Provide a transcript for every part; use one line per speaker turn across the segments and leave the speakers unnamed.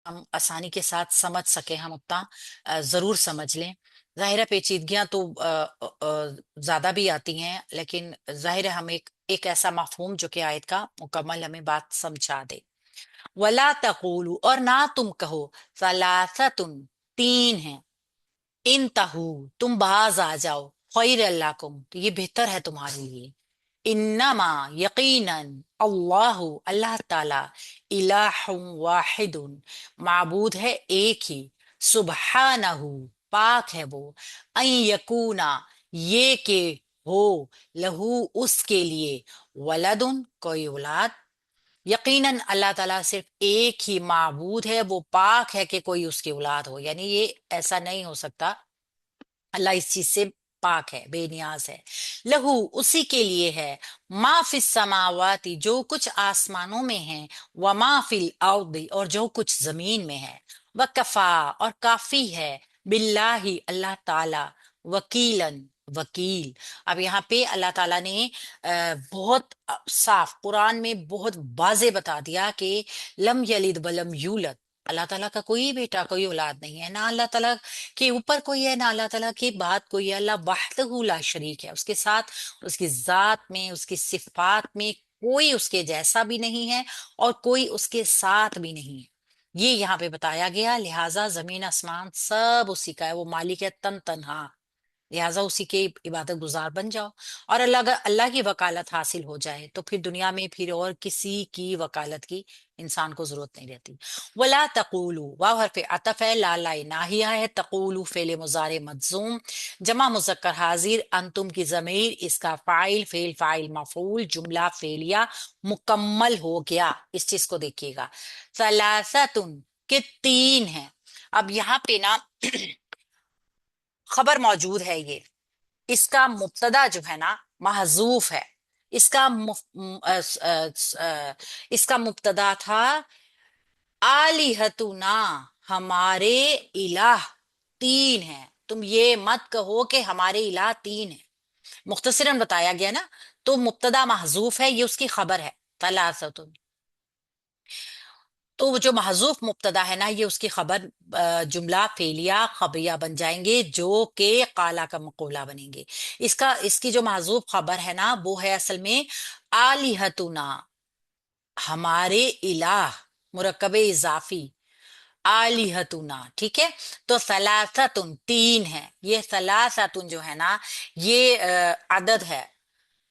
ہم آسانی کے ساتھ سمجھ سکیں، ہم اتنا ضرور سمجھ لیں۔ ظاہر ہے پیچیدگیاں تو زیادہ بھی آتی ہیں، لیکن ظاہر ہے ہم ایک ایسا مفہوم جو کہ آیت کا مکمل ہمیں بات سمجھا دے۔ ولا تقولوا، اور نہ تم کہو، ثلاثتن، تین ہیں، انتہو، تم باز آ جاؤ، خیر لکم، تو یہ بہتر ہے تمہارے لیے، انما، یقیناً، اللہ، اللہ تعالی، الہ واحد، معبود ہے ایک ہی، سبحانہ، پاک ہے وہ، ان یکونا، یہ کہ ہو، لہو، اس کے لیے، ولدن، کوئی اولاد۔ یقیناً اللہ تعالیٰ صرف ایک ہی معبود ہے، وہ پاک ہے کہ کوئی اس کی اولاد ہو، یعنی یہ ایسا نہیں ہو سکتا۔ اللہ اس چیز سے پاک ہے، بے نیاز ہے۔ لہو، اسی کے لیے ہے، ما فی السماواتی، جو کچھ آسمانوں میں ہے، وما فی الارض، اور جو کچھ زمین میں ہے، وکفا، اور کافی ہے، باللہ، اللہ تعالی، وکیلن، وکیل۔ اب یہاں پہ اللہ تعالیٰ نے بہت صاف قرآن میں بہت واضح بتا دیا کہ لم یلد ولم یولد، اللہ تعالیٰ کا کوئی بیٹا، کوئی اولاد نہیں ہے، نہ اللہ تعالیٰ کے اوپر کوئی ہے، نہ اللہ تعالیٰ کے بعد کوئی ہے۔ اللہ وحدہ لا شریک ہے، اس کے ساتھ، اس کی ذات میں، اس کی صفات میں کوئی اس کے جیسا بھی نہیں ہے، اور کوئی اس کے ساتھ بھی نہیں ہے۔ یہ یہاں پہ بتایا گیا، لہٰذا زمین آسمان سب اسی کا ہے، وہ مالک ہے تن تنہا، لہٰذا اسی کے عبادت گزار بن جاؤ۔ اور اللہ، اگر اللہ کی وکالت حاصل ہو جائے تو پھر دنیا میں پھر اور کسی کی وکالت کی انسان کو ضرورت نہیں رہتی۔ ولا تقولوا، واو حرف عطف ہے، لا لا ناہیہ ہے، تقولوا فعل مضارع مجزوم، جمع مذکر حاضر، انتم کی ضمیر، اس کا فاعل، فعل فاعل مفعول، جملہ فعلیہ مکمل ہو گیا۔ اس چیز کو دیکھیے گا، ثلاثتن، کہ تین ہیں۔ اب یہاں پہ نا خبر موجود ہے، یہ اس کا مبتدا جو ہے نا محذوف ہے۔ اس کا اس کا مبتدا تھا آلہتنا، ہمارے الہ تین ہیں، تم یہ مت کہو کہ ہمارے الہ تین ہیں، مختصراً بتایا گیا نا۔ تو مبتدا محذوف ہے، یہ اس کی خبر ہے، ثلاثتن۔ تو وہ جو محذوف مبتدا ہے نا، یہ اس کی خبر، جملہ فعلیہ خبریہ بن جائیں گے، جو کہ قالا کا مقولہ بنیں گے۔ اس کی جو محذوف خبر ہے نا، وہ ہے اصل میں آلہتنا، ہمارے الہ، مرکب اضافی، آلہتنا، ٹھیک ہے۔ تو ثلاثتن، تین ہے، یہ ثلاثتن جو ہے نا، یہ عدد ہے،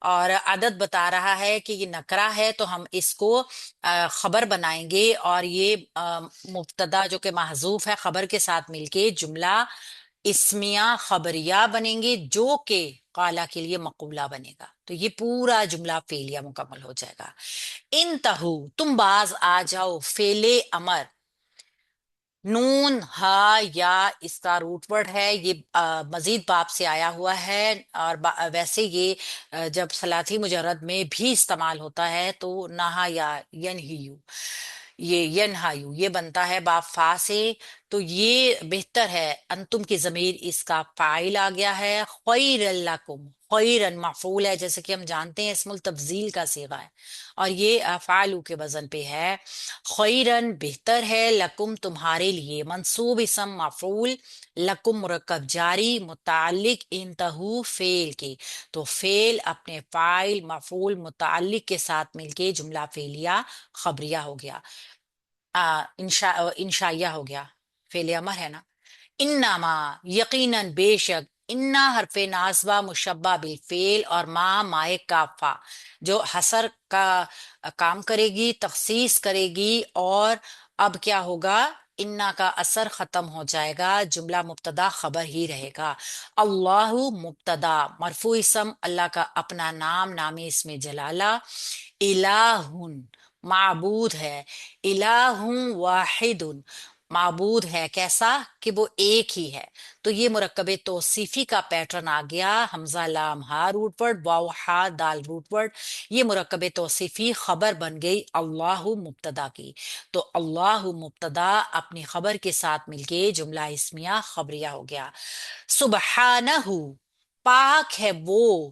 اور عدد بتا رہا ہے کہ یہ نکرہ ہے، تو ہم اس کو خبر بنائیں گے، اور یہ مبتدا جو کہ محذوف ہے خبر کے ساتھ مل کے جملہ اسمیہ خبریہ بنیں گے، جو کہ قالا کے لیے مقولہ بنے گا، تو یہ پورا جملہ فعلیہ مکمل ہو جائے گا۔ انتہو، تم باز آ جاؤ، فعل امر، نون ہا یا، اس کا روٹ ورڈ ہے، یہ مزید باب سے آیا ہوا ہے، اور ویسے یہ جب ثلاثی مجرد میں بھی استعمال ہوتا ہے تو نہا یا ینہیو، یہ ینہایو، یہ بنتا ہے باب فا سے، تو یہ بہتر ہے، انتم کی ضمیر اس کا فاعل آ گیا ہے، خیر لکم، خیرن مفعول ہے، جیسے کہ ہم جانتے ہیں اسم التفضیل کا صیغہ ہے، اور یہ افعالو کے وزن پہ ہے، خیرن، بہتر ہے، لکم، تمہارے لیے، منصوب اسم مفعول، لکم مرکب جاری، متعلق انتہو فعل کے، تو فعل اپنے فاعل مفعول متعلق کے ساتھ مل کے جملہ فعلیہ خبریہ ہو گیا، انشائیہ ہو گیا، فعل امر ہے نا۔ انما، یقیناً، بے شک، انا حرف ناصبہ مشبہ بالفعل، اور ما مائے کافہ، جو حصر کا کام کرے گی، تخصیص کرے گی، اور اب کیا ہوگا، انا کا اثر ختم ہو جائے گا، جملہ مبتدا خبر ہی رہے گا۔ اللہ مبتدا، مرفوع اسم اللہ کا اپنا نام، نامی اسم جلالہ، الہن، معبود ہے، الہ واحد، معبود ہے کیسا کہ وہ ایک ہی ہے، تو یہ مرکب توصیفی کا پیٹرن آ گیا، حمزہ لام ہا روٹ ورڈ، واو ہا دال روٹ ورڈ، یہ مرکب توصیفی خبر بن گئی اللہ مبتدا کی، تو اللہ مبتدا اپنی خبر کے ساتھ مل کے جملہ اسمیہ خبریہ ہو گیا۔ سبحانہ، پاک ہے وہ،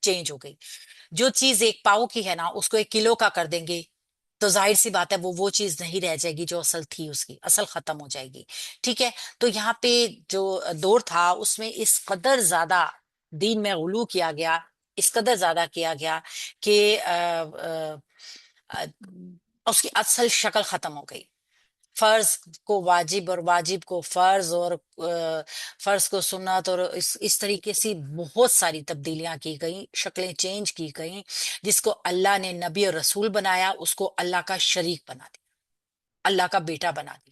چینج ہو گئی. جو چیز 1 پاؤ کی ہے نا اس کو 1 کلو کا کر دیں گے تو ظاہر سی بات ہے وہ چیز نہیں رہ جائے گی جو اصل تھی، اس کی اصل ختم ہو جائے گی. ٹھیک ہے. تو یہاں پہ جو دور تھا اس میں اس قدر زیادہ دین میں غلو کیا گیا، اس قدر زیادہ کیا گیا کہ آ، اس کی اصل شکل ختم ہو گئی. فرض کو واجب اور واجب کو فرض اور فرض کو سنت، اور اس طریقے سے بہت ساری تبدیلیاں کی گئیں، شکلیں چینج کی گئیں. جس کو اللہ نے نبی اور رسول بنایا اس کو اللہ کا شریک بنا دیا، اللہ کا بیٹا بنا دیا.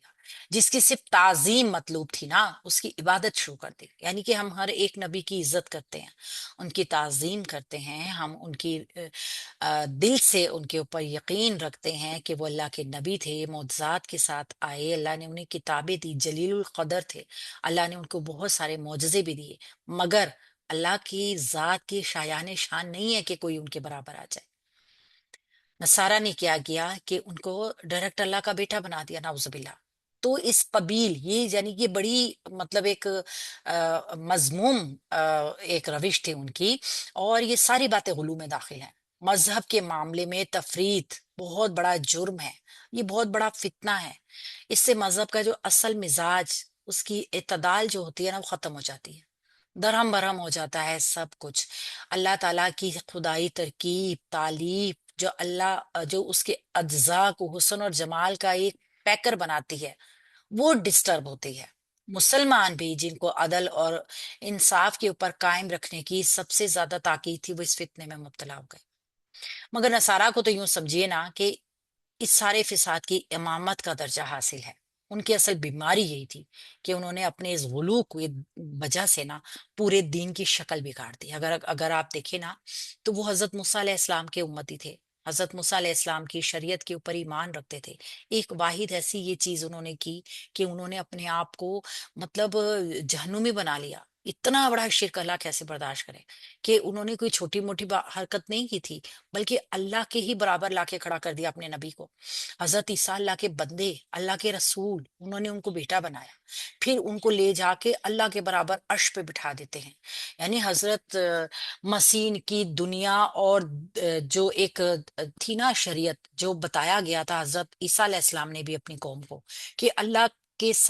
جس کی صرف تعظیم مطلوب تھی نا اس کی عبادت شروع کر دی. یعنی کہ ہم ہر ایک نبی کی عزت کرتے ہیں، ان کی تعظیم کرتے ہیں، ہم ان کی دل سے ان کے اوپر یقین رکھتے ہیں کہ وہ اللہ کے نبی تھے، معجزات کے ساتھ آئے، اللہ نے انہیں کتابیں دی، جلیل القدر تھے، اللہ نے ان کو بہت سارے معجزے بھی دیے. مگر اللہ کی ذات کی شایان شان نہیں ہے کہ کوئی ان کے برابر آ جائے. نصارہ نے کیا کیا کہ ان کو ڈائریکٹ اللہ کا بیٹا بنا دیا، نعوذ باللہ. تو اس قبیل یہ یعنی کہ بڑی مطلب ایک مذموم ایک روش تھی ان کی. اور یہ ساری باتیں غلو میں داخل ہیں. مذہب کے معاملے میں تفریط بہت بڑا جرم ہے، یہ بہت بڑا فتنہ ہے. اس سے مذہب کا جو اصل مزاج، اس کی اعتدال جو ہوتی ہے نا وہ ختم ہو جاتی ہے، درہم برہم ہو جاتا ہے سب کچھ. اللہ تعالیٰ کی خدائی ترکیب تعلیف جو اللہ جو اس کے اجزاء کو حسن اور جمال کا ایک پیکر بناتی ہے وہ ڈسٹرب ہوتی ہے. مسلمان بھی جن کو عدل اور انصاف کے اوپر قائم رکھنے کی سب سے زیادہ تاکید تھی وہ اس فتنے میں مبتلا ہو گئے. مگر نصارہ کو تو یوں سمجھیے نا کہ اس سارے فساد کی امامت کا درجہ حاصل ہے. ان کی اصل بیماری یہی تھی کہ انہوں نے اپنے اس غلو کی وجہ سے نا پورے دین کی شکل بگاڑ دی. اگر آپ دیکھیں نا تو وہ حضرت موسیٰ علیہ السلام کے امتی تھے، حضرت موسیٰ علیہ السلام کی شریعت کے اوپر ایمان رکھتے تھے. ایک واحد ایسی یہ چیز انہوں نے کی کہ انہوں نے اپنے آپ کو مطلب جہنمی بنا لیا. اتنا بڑا شرک اللہ کیسے برداشت کرے کہ انہوں نے کوئی چھوٹی موٹی حرکت نہیں کی تھی، بلکہ اللہ کے ہی برابر لا کے کھڑا کر دیا اپنے نبی کو. حضرت عیسیٰ اللہ کے بندے، اللہ کے رسول، انہوں نے ان کو بیٹا بنایا، پھر ان کو لے جا کے اللہ کے برابر عرش پہ بٹھا دیتے ہیں. یعنی حضرت مسیح کی دنیا اور جو ایک تھی نا شریعت جو بتایا گیا تھا حضرت عیسیٰ علیہ السلام نے بھی اپنی قوم کو کہ اللہ کے ساتھ